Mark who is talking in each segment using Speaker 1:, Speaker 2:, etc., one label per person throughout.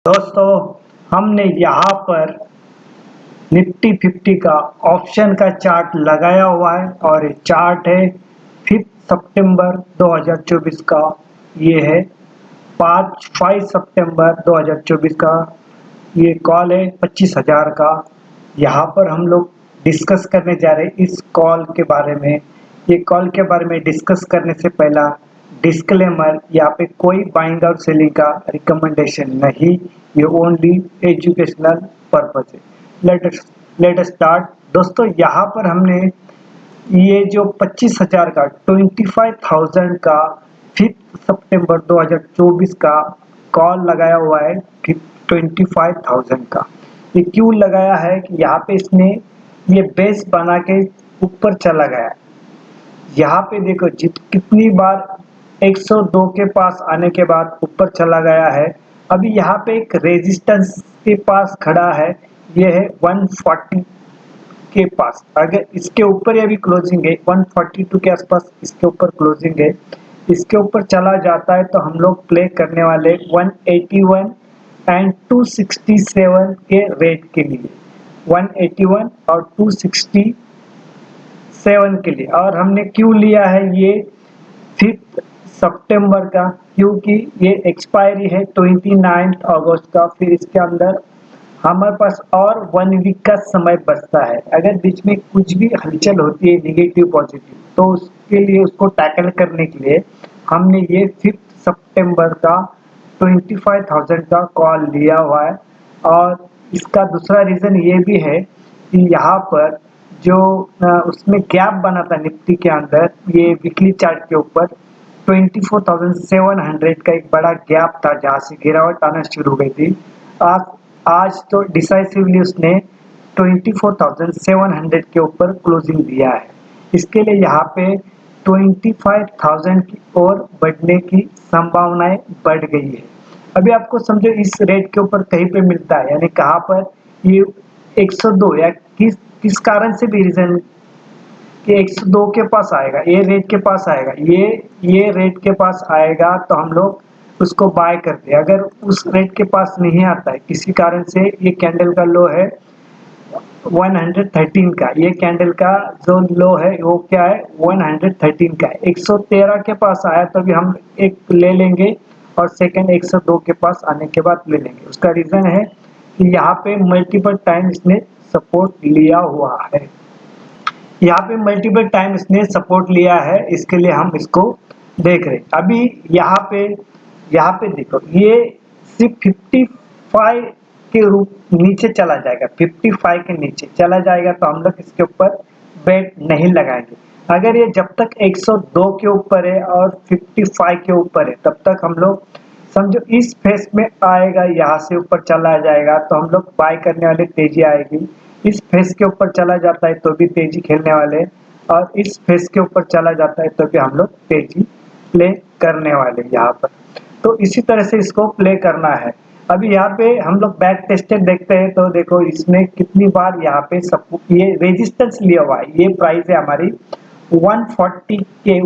Speaker 1: दोस्तों, हमने यहाँ पर निफ्टी 50 का ऑप्शन का चार्ट लगाया हुआ है और ये चार्ट है 5 सितंबर 2024 का। ये है 5 सितंबर 2024 का। ये कॉल है 25,000 का। यहाँ पर हम लोग डिस्कस करने जा रहे हैं इस कॉल के बारे में। ये कॉल के बारे में डिस्कस करने से पहला डिस्क्लेमर, यहाँ पे कोई बाइंग और सेलिंग का रिकमेंडेशन नहीं, ये ओनली एजुकेशनल पर्पज है। Let us start. दोस्तों, यहाँ पर हमने ये जो 25,000 का 25,000 का 5 सितंबर 2024 का कॉल लगाया हुआ है। 25,000 का ये क्यों लगाया है कि यहाँ पे इसने ये बेस बना के ऊपर चला गया। यहाँ पे देखो कितनी बार 102 के पास आने के बाद ऊपर चला गया है। अभी यहाँ पे एक रेजिस्टेंस के पास खड़ा है, ये है 140 के पास। अगर इसके ऊपर अभी क्लोजिंग है 142 के आसपास, इसके ऊपर क्लोजिंग है, इसके ऊपर चला जाता है तो हम लोग प्ले करने वाले 181 एंड 267 के रेट के लिए, 181 और 267 के लिए। और हमने क्यों लिया है ये 5 सितंबर का, क्योंकि ये एक्सपायरी है 29 अगस्त का। फिर इसके अंदर हमारे पास और 1 वीक का समय बचता है। अगर बीच में कुछ भी हलचल होती है नेगेटिव पॉजिटिव, तो उसके लिए उसको टैकल करने के लिए हमने ये 5 सितंबर का 25,000 का कॉल लिया हुआ है। और इसका दूसरा रीज़न ये भी है कि यहाँ पर जो उसमें गैप बना था निफ्टी के अंदर, ये वीकली चार्ट के ऊपर 24,700 का एक बड़ा गैप था जहाँ से गिरावट आना शुरू हो गई थी। आज तो डिसाइसिवली उसने 24,700 के ऊपर क्लोजिंग दिया है। इसके लिए यहाँ पे 25,000 की ओर बढ़ने की संभावनाएं बढ़ गई है। अभी आपको समझो इस रेट के ऊपर कहीं पे मिलता है, यानी कहाँ पर ये 102 या किस कारण से भी रीजन कि 102 के पास आएगा, ये रेट के पास आएगा, ये रेट के पास आएगा तो हम लोग उसको बाय करते हैं। अगर उस रेट के पास नहीं आता है किसी कारण से, ये कैंडल का लो है 113 का, ये कैंडल का जो लो है वो क्या है 113 का है। 113 के पास आया तो भी हम एक ले लेंगे और सेकंड 102 के पास आने के बाद ले लेंगे। उसका रीजन है कि यहाँ पे मल्टीपल टाइम इसने सपोर्ट लिया हुआ है। यहाँ पे मल्टीपल टाइम इसने सपोर्ट लिया है, इसके लिए हम इसको देख रहे। अभी यहाँ पे देखो ये सिर्फ 55 के रूप नीचे चला जाएगा, 55 के नीचे चला जाएगा तो हम लोग इसके ऊपर बेट नहीं लगाएंगे। अगर ये जब तक 102 के ऊपर है और 55 के ऊपर है तब तक हम लोग समझो इस फेस में आएगा, यहाँ से ऊपर चला जाएगा तो हम लोग बाय करने वाले, तेजी आएगी। इस फेस के ऊपर चला जाता है तो भी तेजी खेलने वाले, और इस फेस के ऊपर चला जाता है तो भी हम लोग तेजी प्ले करने वाले यहाँ पर। तो इसी तरह से इसको प्ले करना है। अभी यहाँ पे हम लोग बैक टेस्टेड देखते हैं तो देखो इसमें कितनी बार यहाँ पे सब ये रेजिस्टेंस लिया हुआ है। ये प्राइस है हमारी 140 के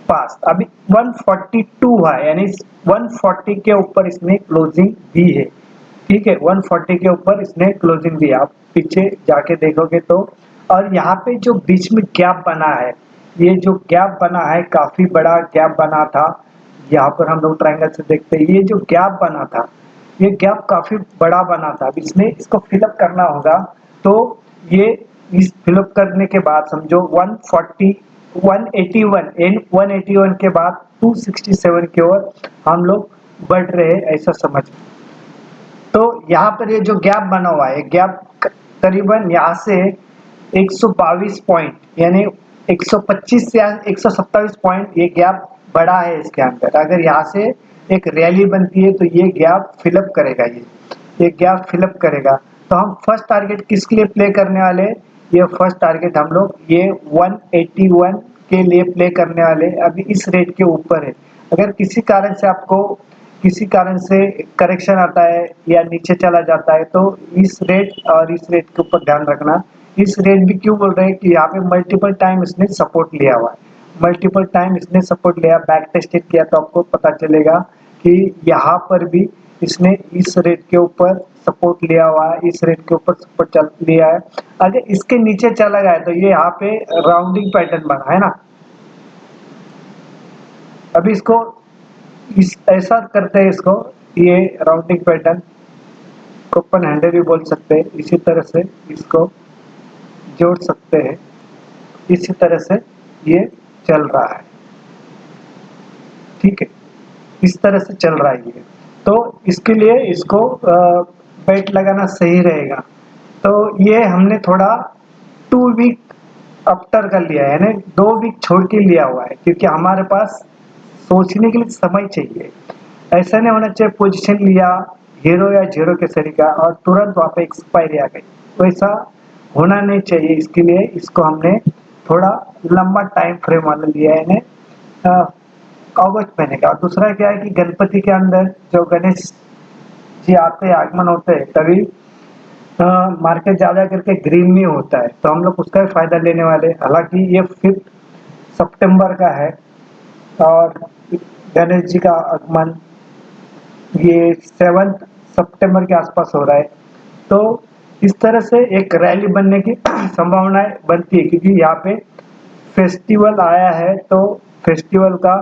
Speaker 1: पास, अभी 142 हुआ है, यानी 140 के ऊपर इसने क्लोजिंग दी है। ठीक है, 140 के ऊपर इसने क्लोजिंग दिया। आप पीछे जाके देखोगे तो, और यहाँ पे जो बीच में गैप बना है, ये जो गैप बना है काफी बड़ा गैप बना था। यहाँ पर हम लोग ट्रायंगल से देखते हैं, ये जो गैप बना था, ये गैप काफी बड़ा बना था। अब इसमें इसको फिलअप करना होगा, तो ये इस फिलअप करने के बाद समझो 140 181 एंड 181 के बाद 267 की ओर हम लोग बढ़ रहे हैं, ऐसा समझ। तो यहाँ पर ये जो गैप बना हुआ है, गैप करीबन यहाँ से 122 पॉइंट यानी 125 या 127 पॉइंट ये गैप बड़ा है इसके अंदर। अगर यहाँ से एक रैली बनती है तो ये गैप फिलअप करेगा, ये गैप फिलअप करेगा। तो हम फर्स्ट टारगेट किसके लिए प्ले करने वाले, ये फर्स्ट टारगेट हम लोग ये 181 के लिए प्ले करने वाले। अभी इस रेट के ऊपर है, अगर किसी कारण से आपको किसी कारण से करेक्शन आता है या नीचे चला जाता है तो इस रेट और इस रेट के ऊपर ध्यान रखना। इस रेट भी क्यों बोल रहे हैं कि यहाँ पे मल्टीपल टाइम इसने सपोर्ट लिया हुआ है, मल्टीपल टाइम इसने सपोर्ट लिया, बैक टेस्टेड किया तो आपको पता चलेगा कि यहाँ पर भी इसने इस रेट के ऊपर सपोर्ट लिया हुआ है, इस रेट के ऊपर सपोर्ट चल लिया है। अगर इसके नीचे चला गया तो ये यहाँ पे राउंडिंग पैटर्न बना है ना। अभी इसको इस ऐसा करते हैं, इसको ये राउंडिंग पैटर्न ओपन हैंडेड भी बोल सकते हैं, इसी तरह से इसको जोड़ सकते हैं। इसी तरह से ये चल रहा है, ठीक है, इस तरह से चल रहा है ये। तो इसके लिए इसको बेट लगाना सही रहेगा। तो ये हमने थोड़ा 2 वीक आफ्टर कर लिया है, यानी 2 वीक छोड़ के लिया हुआ है, क्योंकि हमारे पास सोचने के लिए समय चाहिए। ऐसा नहीं होना चाहिए पोजीशन लिया हीरो या जीरो के सरी का और तुरंत वहाँ पे एक्सपायरी आ गई, तो ऐसा होना नहीं चाहिए। इसके लिए इसको हमने थोड़ा लंबा टाइम फ्रेम वाला लिया है इन्हें अगस्त महीने का। और दूसरा क्या है कि गणपति के अंदर जो गणेश जी आते हैं, आगमन होते हैं, तभी मार्केट ज़्यादा करके ग्रीन नहीं होता है, तो हम लोग उसका भी फायदा लेने वाले। हालांकि ये 5 सितंबर का है और गणेश जी का आगमन ये 7 सितंबर के आसपास हो रहा है, तो इस तरह से एक रैली बनने की संभावनाएं बनती है, क्योंकि यहाँ पे फेस्टिवल आया है, तो फेस्टिवल का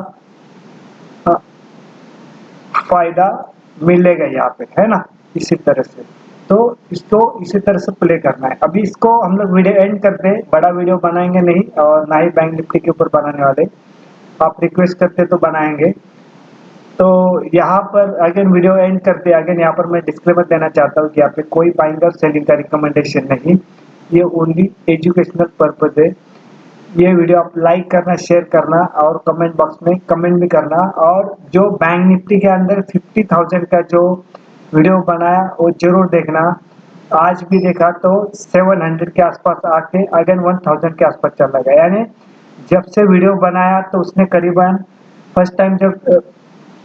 Speaker 1: फायदा मिलेगा यहाँ पे, है ना, इसी तरह से। तो इसको इसी तरह से प्ले करना है। अभी इसको हम लोग वीडियो एंड करते हैं, बड़ा वीडियो बनाएंगे नहीं और ना ही बैंक निफ्टी के ऊपर बनाने वाले। आप रिक्वेस्ट करते तो बनाएंगे। तो यहाँ पर अगेन वीडियो एंड करते हैं। अगेन यहाँ पर मैं डिस्क्लेमर देना चाहता हूँ कि यहाँ पे कोई बाइंग और सेलिंग का रिकमेंडेशन नहीं, ये ओनली एजुकेशनल पर्पज है। ये वीडियो आप लाइक करना, शेयर करना और कमेंट बॉक्स में कमेंट भी करना। और जो बैंक निफ्टी के अंदर 50,000 का जो वीडियो बनाया वो जरूर देखना। आज भी देखा तो 700 के आसपास आके अगेन 1000 के आसपास चला गया, यानी जब से वीडियो बनाया तो उसने करीबन फर्स्ट टाइम जब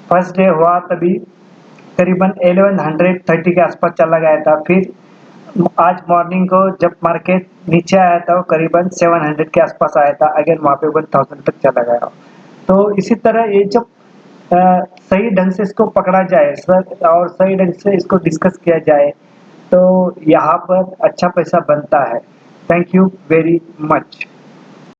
Speaker 1: फर्स्ट डे हुआ तभी करीबन 1130 के आसपास चला गया था। फिर आज मॉर्निंग को जब मार्केट नीचे आया था वो करीबन 700 के आसपास आया था, अगेन वहाँ पे 1000 तक चला गया। तो इसी तरह ये जब सही ढंग से इसको पकड़ा जाए सर और सही ढंग से इसको डिस्कस किया जाए तो यहाँ पर अच्छा पैसा बनता है। Thank you very much.